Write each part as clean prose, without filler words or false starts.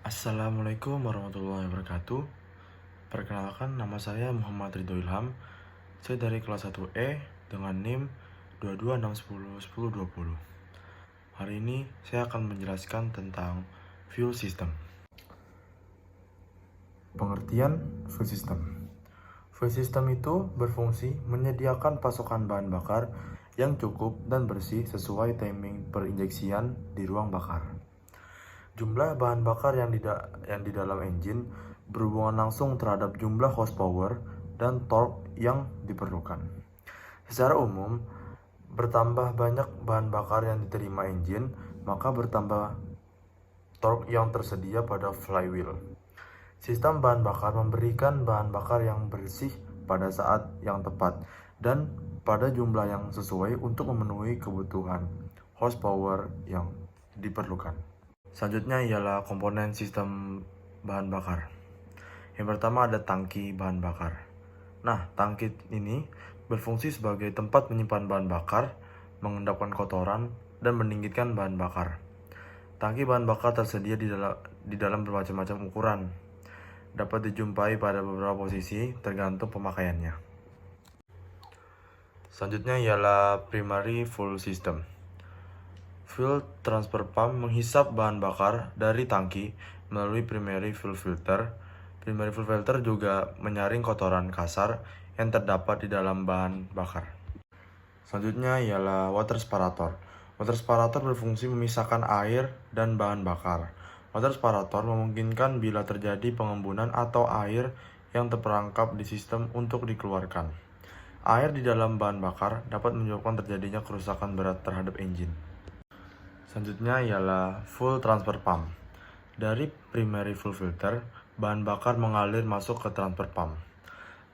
Assalamualaikum warahmatullahi wabarakatuh. Perkenalkan, nama saya Muhammad Ridho Ilham. Saya dari kelas 1E dengan NIM 2261010020. Hari ini saya akan menjelaskan tentang fuel system. Pengertian fuel system. Fuel system itu berfungsi menyediakan pasokan bahan bakar yang cukup dan bersih sesuai timing perinjeksian di ruang bakar. Jumlah bahan bakar yang di dalam engine berhubungan langsung terhadap jumlah horsepower dan torque yang diperlukan. Secara umum, bertambah banyak bahan bakar yang diterima engine, maka bertambah torque yang tersedia pada flywheel. Sistem bahan bakar memberikan bahan bakar yang bersih pada saat yang tepat dan pada jumlah yang sesuai untuk memenuhi kebutuhan horsepower yang diperlukan. Selanjutnya ialah komponen sistem bahan bakar. Yang pertama ada tangki bahan bakar. Nah, tangki ini berfungsi sebagai tempat menyimpan bahan bakar, mengendapkan kotoran, dan mendinginkan bahan bakar. Tangki bahan bakar tersedia di dalam bermacam-macam ukuran. Dapat dijumpai pada beberapa posisi tergantung pemakaiannya. Selanjutnya ialah primary fuel system. Fuel transfer pump menghisap bahan bakar dari tangki melalui primary fuel filter. Primary fuel filter juga menyaring kotoran kasar yang terdapat di dalam bahan bakar. Selanjutnya ialah water separator. Water separator berfungsi memisahkan air dan bahan bakar. Water separator memungkinkan bila terjadi pengembunan atau air yang terperangkap di sistem untuk dikeluarkan. Air di dalam bahan bakar dapat menyebabkan terjadinya kerusakan berat terhadap engine. Selanjutnya ialah fuel transfer pump. Dari primary fuel filter, bahan bakar mengalir masuk ke transfer pump.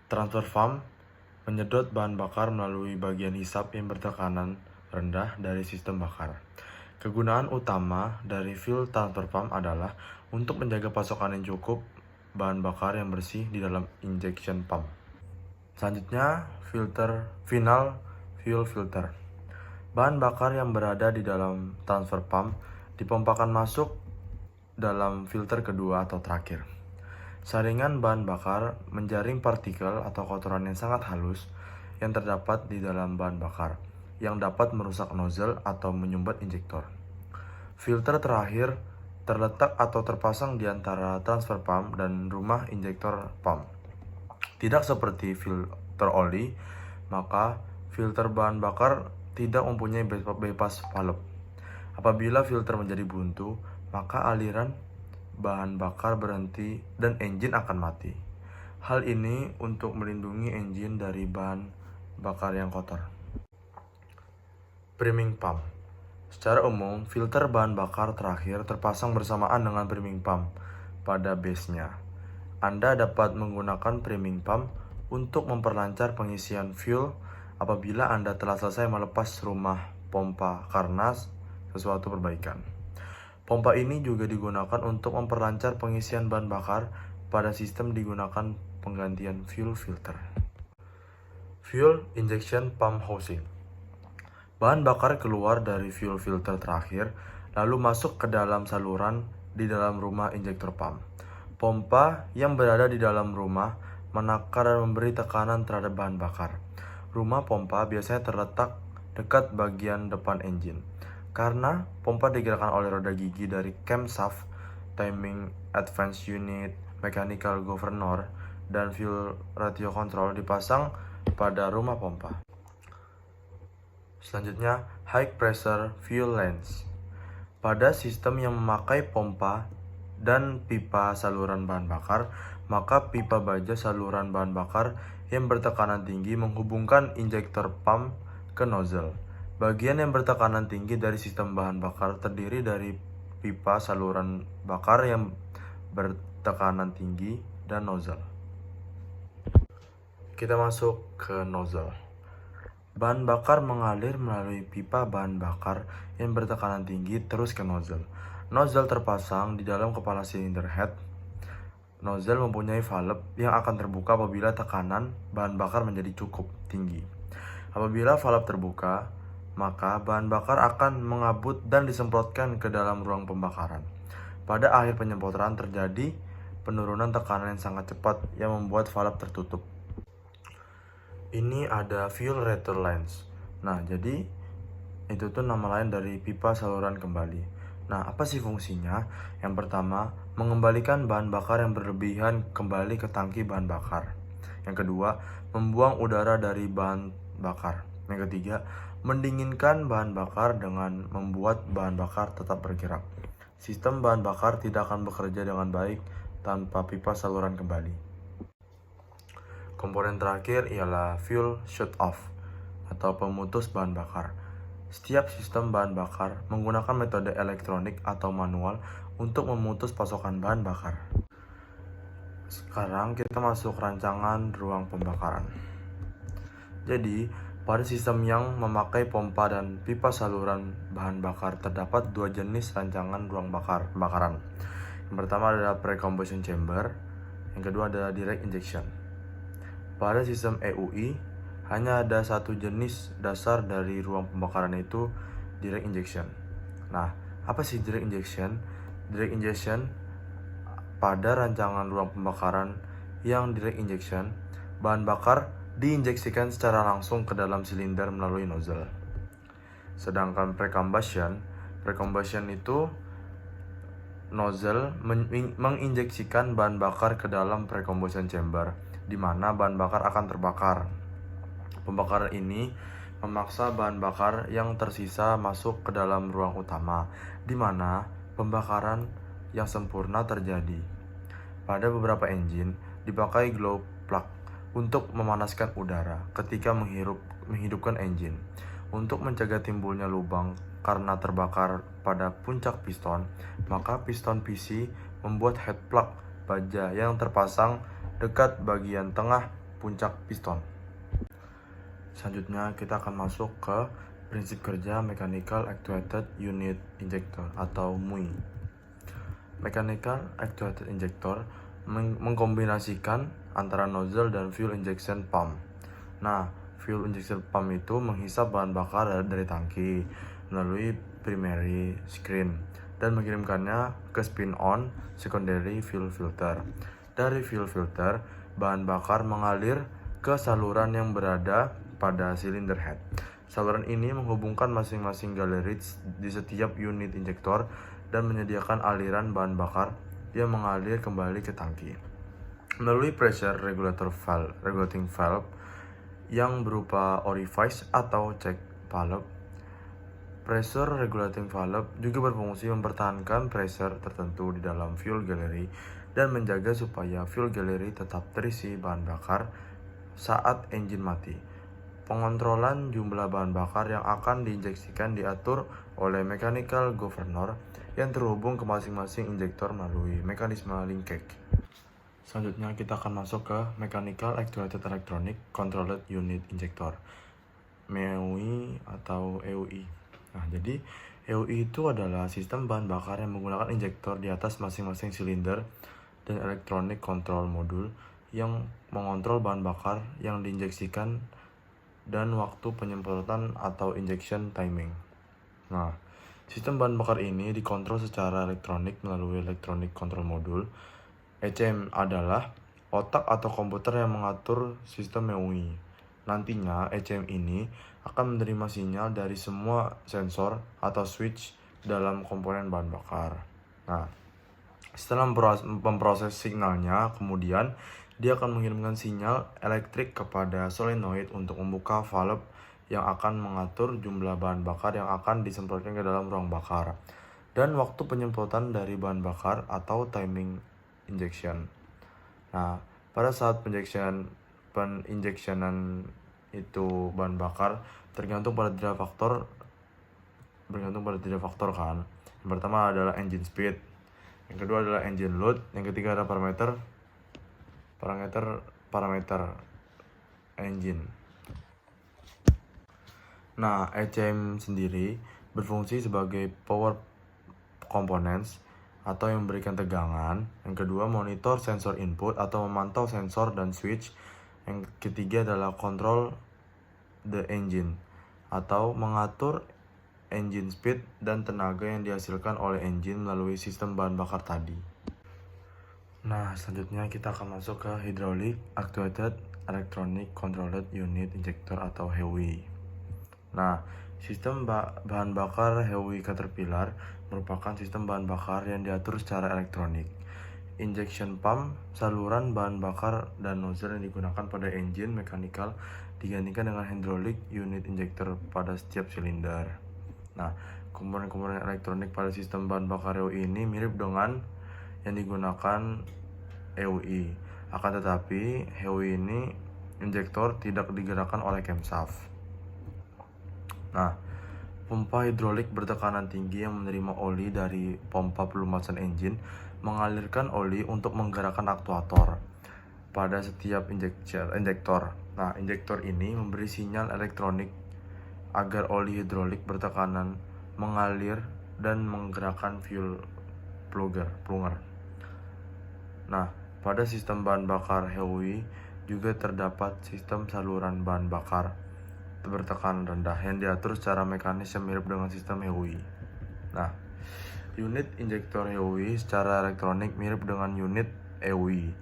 Transfer pump menyedot bahan bakar melalui bagian hisap yang bertekanan rendah dari sistem bakar. Kegunaan utama dari fuel transfer pump adalah untuk menjaga pasokan yang cukup bahan bakar yang bersih di dalam injection pump. Selanjutnya, final fuel filter. Bahan bakar yang berada di dalam transfer pump dipompakan masuk dalam filter kedua atau terakhir. Saringan bahan bakar menjaring partikel atau kotoran yang sangat halus yang terdapat di dalam bahan bakar, yang dapat merusak nozzle atau menyumbat injektor. Filter terakhir terletak atau terpasang di antara transfer pump dan rumah injektor pump. Tidak seperti filter oli, maka filter bahan bakar tidak mempunyai bypass valve. Apabila filter menjadi buntu, maka aliran bahan bakar berhenti dan engine akan mati. Hal ini untuk melindungi engine dari bahan bakar yang kotor. Priming pump. Secara umum, filter bahan bakar terakhir terpasang bersamaan dengan priming pump pada base-nya. Anda dapat menggunakan priming pump untuk memperlancar pengisian fuel apabila Anda telah selesai melepas rumah pompa karena sesuatu perbaikan. Pompa ini juga digunakan untuk memperlancar pengisian bahan bakar pada sistem digunakan penggantian fuel filter. Fuel injection pump housing. Bahan bakar keluar dari fuel filter terakhir, lalu masuk ke dalam saluran di dalam rumah injektor pump. Pompa yang berada di dalam rumah menakar dan memberi tekanan terhadap bahan bakar. Rumah pompa biasanya terletak dekat bagian depan engine. Karena pompa digerakkan oleh roda gigi dari camshaft, timing advance unit, mechanical governor, dan fuel ratio control dipasang pada rumah pompa. Selanjutnya, high pressure fuel lines. Pada sistem yang memakai pompa dan pipa saluran bahan bakar, maka pipa baja saluran bahan bakar yang bertekanan tinggi menghubungkan injektor pump ke nozzle. Bagian yang bertekanan tinggi dari sistem bahan bakar terdiri dari pipa saluran bakar yang bertekanan tinggi dan nozzle. Kita masuk ke nozzle. Bahan bakar mengalir melalui pipa bahan bakar yang bertekanan tinggi terus ke nozzle. Nozzle terpasang di dalam kepala silinder head. Nozzle mempunyai valve yang akan terbuka apabila tekanan bahan bakar menjadi cukup tinggi. Apabila valve terbuka, maka bahan bakar akan mengabut dan disemprotkan ke dalam ruang pembakaran. Pada akhir penyemprotan terjadi penurunan tekanan yang sangat cepat yang membuat valve tertutup. Ini ada fuel return lines. Nah, jadi itu tuh nama lain dari pipa saluran kembali. Nah, apa sih fungsinya? Yang pertama, mengembalikan bahan bakar yang berlebihan kembali ke tangki bahan bakar. Yang kedua, membuang udara dari bahan bakar. Yang ketiga, mendinginkan bahan bakar dengan membuat bahan bakar tetap bergerak. Sistem bahan bakar tidak akan bekerja dengan baik tanpa pipa saluran kembali. Komponen terakhir ialah fuel shut-off atau pemutus bahan bakar. Setiap sistem bahan bakar menggunakan metode elektronik atau manual untuk memutus pasokan bahan bakar. Sekarang kita masuk rancangan ruang pembakaran. Jadi, pada sistem yang memakai pompa dan pipa saluran bahan bakar terdapat dua jenis rancangan ruang pembakaran. Yang pertama adalah pre-combustion chamber, yang kedua adalah direct injection. Pada sistem EUI, hanya ada satu jenis dasar dari ruang pembakaran, itu direct injection. Nah, apa sih direct injection? Direct injection pada rancangan ruang pembakaran yang direct injection, bahan bakar diinjeksikan secara langsung ke dalam silinder melalui nozzle. Sedangkan pre-combustion itu nozzle menginjeksikan bahan bakar ke dalam pre-combustion chamber, di mana bahan bakar akan terbakar. Pembakaran ini memaksa bahan bakar yang tersisa masuk ke dalam ruang utama, di mana pembakaran yang sempurna terjadi. Pada beberapa engine, dipakai glow plug untuk memanaskan udara ketika menghidupkan engine. Untuk mencegah timbulnya lubang karena terbakar pada puncak piston, maka piston PC membuat head plug baja yang terpasang dekat bagian tengah puncak piston. Selanjutnya kita akan masuk ke prinsip kerja Mechanical Actuated Unit Injector atau MUI. Mechanical Actuated Injector mengkombinasikan antara nozzle dan fuel injection pump. Nah, fuel injection pump itu menghisap bahan bakar dari tangki melalui primary screen dan mengirimkannya ke spin-on secondary fuel filter. Dari fuel filter, bahan bakar mengalir ke saluran yang berada pada cylinder head. Saluran ini menghubungkan masing-masing galleries di setiap unit injektor dan menyediakan aliran bahan bakar yang mengalir kembali ke tangki. Melalui pressure regulating valve yang berupa orifice atau check valve, pressure regulating valve juga berfungsi mempertahankan pressure tertentu di dalam fuel gallery dan menjaga supaya fuel gallery tetap terisi bahan bakar saat engine mati. Pengontrolan jumlah bahan bakar yang akan diinjeksikan diatur oleh mechanical governor yang terhubung ke masing-masing injektor melalui mekanisme linkage. Selanjutnya kita akan masuk ke Mechanical Actuated Electronic Controlled Unit Injector, MEUI atau EUI. Nah, jadi EUI itu adalah sistem bahan bakar yang menggunakan injektor di atas masing-masing silinder dan electronic control module yang mengontrol bahan bakar yang diinjeksikan dan waktu penyemprotan atau injection timing. Nah, sistem bahan bakar ini dikontrol secara elektronik melalui electronic control module. ECM adalah otak atau komputer yang mengatur sistem MEUI. Nantinya ECM ini akan menerima sinyal dari semua sensor atau switch dalam komponen bahan bakar. Nah, setelah memproses signalnya, kemudian dia akan mengirimkan sinyal elektrik kepada solenoid untuk membuka valve yang akan mengatur jumlah bahan bakar yang akan disemprotkan ke dalam ruang bakar dan waktu penyemprotan dari bahan bakar atau timing injection. Nah, pada saat penginjeksionan itu bahan bakar bergantung pada tiga faktor kan. Yang pertama adalah engine speed, yang kedua adalah engine load, yang ketiga adalah parameter engine. Nah, ECM sendiri berfungsi sebagai power components atau yang memberikan tegangan. Yang kedua, monitor sensor input atau memantau sensor dan switch. Yang ketiga adalah control the engine atau mengatur engine speed dan tenaga yang dihasilkan oleh engine melalui sistem bahan bakar tadi. Nah, selanjutnya kita akan masuk ke Hydraulic Actuated Electronic Controlled Unit Injector atau HEUI. Nah, sistem bahan bakar HEUI Caterpillar merupakan sistem bahan bakar yang diatur secara elektronik. Injection pump, saluran bahan bakar dan nozzle yang digunakan pada engine mechanical digantikan dengan hydraulic unit injector pada setiap silinder. Nah, komponen-komponen elektronik pada sistem bahan bakar HEUI ini mirip dengan yang digunakan HEUI. Akan tetapi, HEUI ini injektor tidak digerakkan oleh camshaft. Nah, pompa hidrolik bertekanan tinggi yang menerima oli dari pompa pelumasan engine mengalirkan oli untuk menggerakkan aktuator pada setiap injektor. Nah, injektor ini memberi sinyal elektronik agar oli hidrolik bertekanan mengalir dan menggerakkan fuel plunger. Nah, pada sistem bahan bakar HEUI juga terdapat sistem saluran bahan bakar bertekanan rendah yang diatur secara mekanis yang mirip dengan sistem HEUI. Nah, unit injektor HEUI secara elektronik mirip dengan unit HEUI.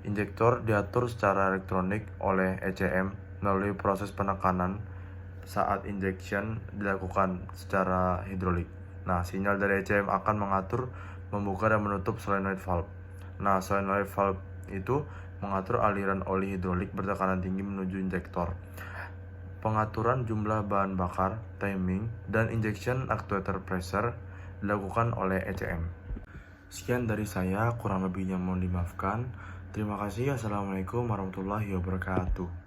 Injektor diatur secara elektronik oleh ECM melalui proses penekanan saat injection dilakukan secara hidrolik. Nah, sinyal dari ECM akan mengatur membuka dan menutup solenoid valve. Nah, solenoid valve itu mengatur aliran oli hidrolik bertekanan tinggi menuju injektor. Pengaturan jumlah bahan bakar, timing, dan injection actuator pressure dilakukan oleh ECM. Sekian dari saya, kurang lebihnya mohon dimaafkan. Terima kasih. Assalamualaikum warahmatullahi wabarakatuh.